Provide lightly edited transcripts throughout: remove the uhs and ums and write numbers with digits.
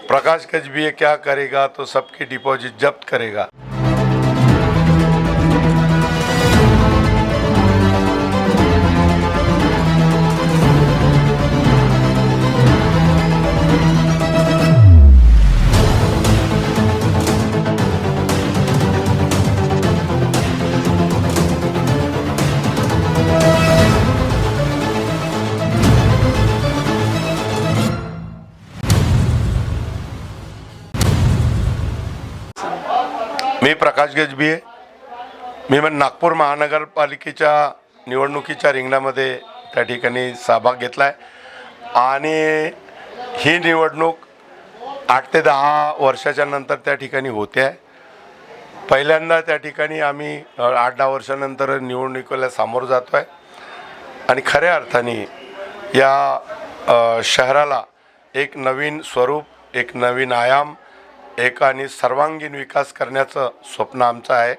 प्रकाश गजभिये क्या करेगा तो सबकी डिपॉजिट जब्त करेगा। मी प्रकाश गजभिये मी नागपूर महानगरपालिकेच्या निवडणुकीच्या रिंगणामध्ये त्या ठिकाणी सहभाग घेतला आहे आणि ही निवडणूक 8 ते 10 वर्षाच्या नंतर त्या ठिकाणी होते आहे। पहिल्यांदा त्या ठिकाणी आम्ही 8-10 वर्षानंतर निवडणुकीला सामोरं जातो आहे आणि खऱ्या अर्थाने या शहराला एक नवीन स्वरूप, एक नवीन आयाम, एक आणि सर्वांगीण विकास करण्याचं स्वप्न आमचं आहे।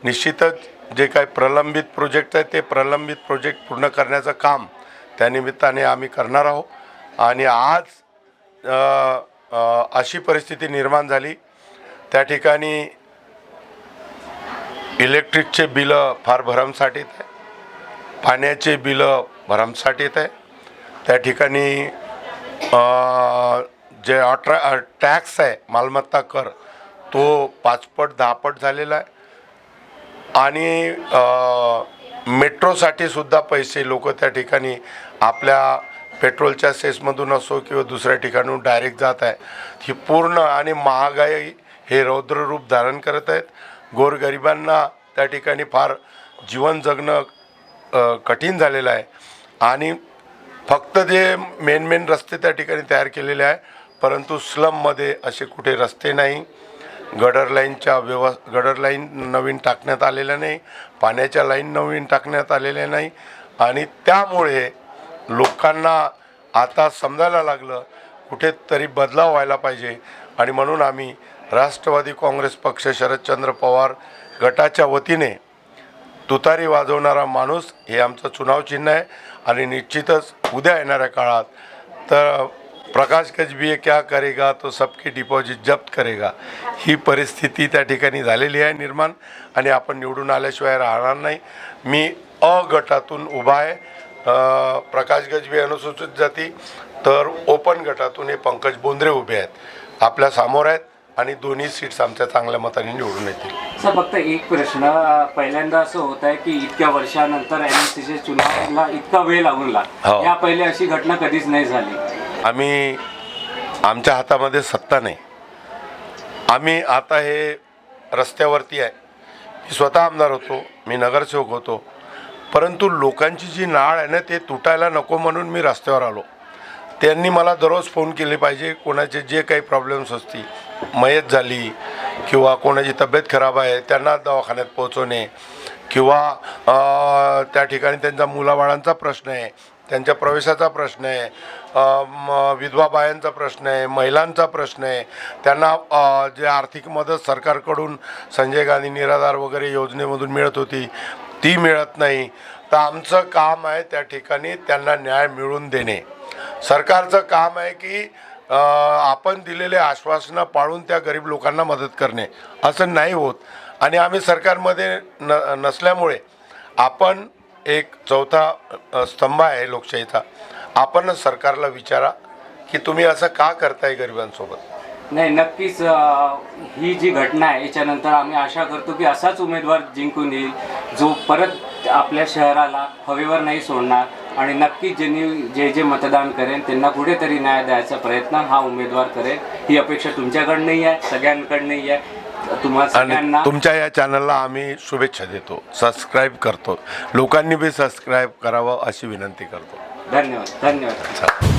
निश्चितच जे काही प्रलंबित प्रोजेक्ट आहे ते प्रलंबित प्रोजेक्ट पूर्ण करण्याचं काम त्यानिमित्ताने आम्ही करणार आहोत आणि आज अशी परिस्थिती निर्माण झाली, त्या ठिकाणी इलेक्ट्रिकचे बिलं फार भरमसाठ येत आहे, पाण्याचे बिलं भरमसाठ येत आहे, त्या ठिकाणी जे टॅक्स आहे मालमत्ता कर तो 5 पट 10 पट झालेला आहे आणि मेट्रोसाठी सुद्धा पैसे लोक त्या ठिकाणी आपल्या पेट्रोलच्या सेसमधून असो किंवा दुसऱ्या ठिकाणून डायरेक्ट जात आहे। ही पूर्ण आणि महागाई हे रौद्र रूप धारण करत आहेत। गोरगरिबांना त्या ठिकाणी फार जीवन जगणं कठीण झालेलं आहे आणि फक्त जे मेन रस्ते त्या ठिकाणी तयार केलेले आहे, परंतु स्लममध्ये असे कुठे रस्ते नाही, गडर लाईन नवीन टाकण्यात आलेल्या नाही, पाण्याच्या लाईन नवीन टाकण्यात आलेल्या नाही आणि त्यामुळे लोकांना आता समजायला लागलं कुठेतरी बदलाव व्हायला पाहिजे आणि म्हणून आम्ही राष्ट्रवादी काँग्रेस पक्ष शरदचंद्र पवार गटाच्या वतीने तुतारी वाजवणारा माणूस हे आमचं चुनाव चिन्ह आहे आणि निश्चितच उद्या येणाऱ्या काळात तर प्रकाश गजभिये क्या करेगा तो सबकी डिपॉजिट जब्त करेगा ही परिस्थिती त्या ठिकाणी झालेली आहे निर्माण आणि आपण निवडून आल्याशिवाय राहणार नाही। मी अ गटातून उभा आहे, प्रकाश गजभिये अनुसूचित जाती, तर ओपन गटातून हे पंकज बोंद्रे उभे आहेत, आपल्या समोर आहेत आणि दोन्ही सीट्स आमच्या चांगल्या मताने निवडून येतील। सर फक्त एक प्रश्न, पहिल्यांदा असं होत आहे की इतक्या वर्षानंतर एमएससीच्या चुनावाला इतका वेळ लागून लागला, या पहिले अशी घटना कधीच नाही झाली। आम्ही आमच्या हातामध्ये सत्ता नाही, आम्ही आता हे रस्त्यावरती आहे। मी स्वतः आमदार होतो, मी नगरसेवक होतो, परंतु लोकांची जी नाळ आहे ना ते तुटायला नको म्हणून मी रस्त्यावर आलो। त्यांनी मला दररोज फोन केले पाहिजे, कोणाचे जे काही प्रॉब्लेम्स असतील, मयत झाली किंवा कोणाची तब्येत खराब आहे त्यांना दवाखान्यात पोहोचवणे किंवा त्या ठिकाणी त्यांचा मुलाबाळांचा प्रश्न आहे, त्यांच्या प्रवेशाचा प्रश्न आहे, विधवा बायांचा प्रश्न आहे, महिलांचा प्रश्न आहे, त्यांना जे आर्थिक मदत सरकारकडून संजय गांधी निराधार वगैरे योजनेमधून मिळत होती ती मिळत नाही, तर आमचं काम आहे त्या ठिकाणी त्यांना न्याय मिळवून देणे। सरकारचं काम आहे की आपण दिलेले आश्वासनं पाळून त्या गरीब लोकांना मदत करणे, असं नाही होत आणि आम्ही सरकारमध्ये नसल्यामुळे आपण एक चौथा स्तंभ आहे लोकशाहीचा, आपण सरकारला विचारा की तुम्ही असं का करताय गरिबांसोबत। नाही, नक्कीच ही जी घटना आहे याच्यानंतर आम्ही आशा करतो की असाच उमेदवार जिंकून येईल जो परत आपल्या शहराला हवेवर नाही सोडणार आणि नक्कीच ज्यांनी जे मतदान करेल त्यांना कुठेतरी न्याय द्यायचा प्रयत्न हा उमेदवार करेल, ही अपेक्षा तुमच्याकडनंही आहे, सगळ्यांकडनंही आहे। तुम्हाला सगळ्यांना तुमच्या या चॅनलला आम्ही शुभेच्छा देतो, सबस्क्राईब करतो, लोकांनी बी सबस्क्राईब करावं अशी विनंती करतो। धन्यवाद।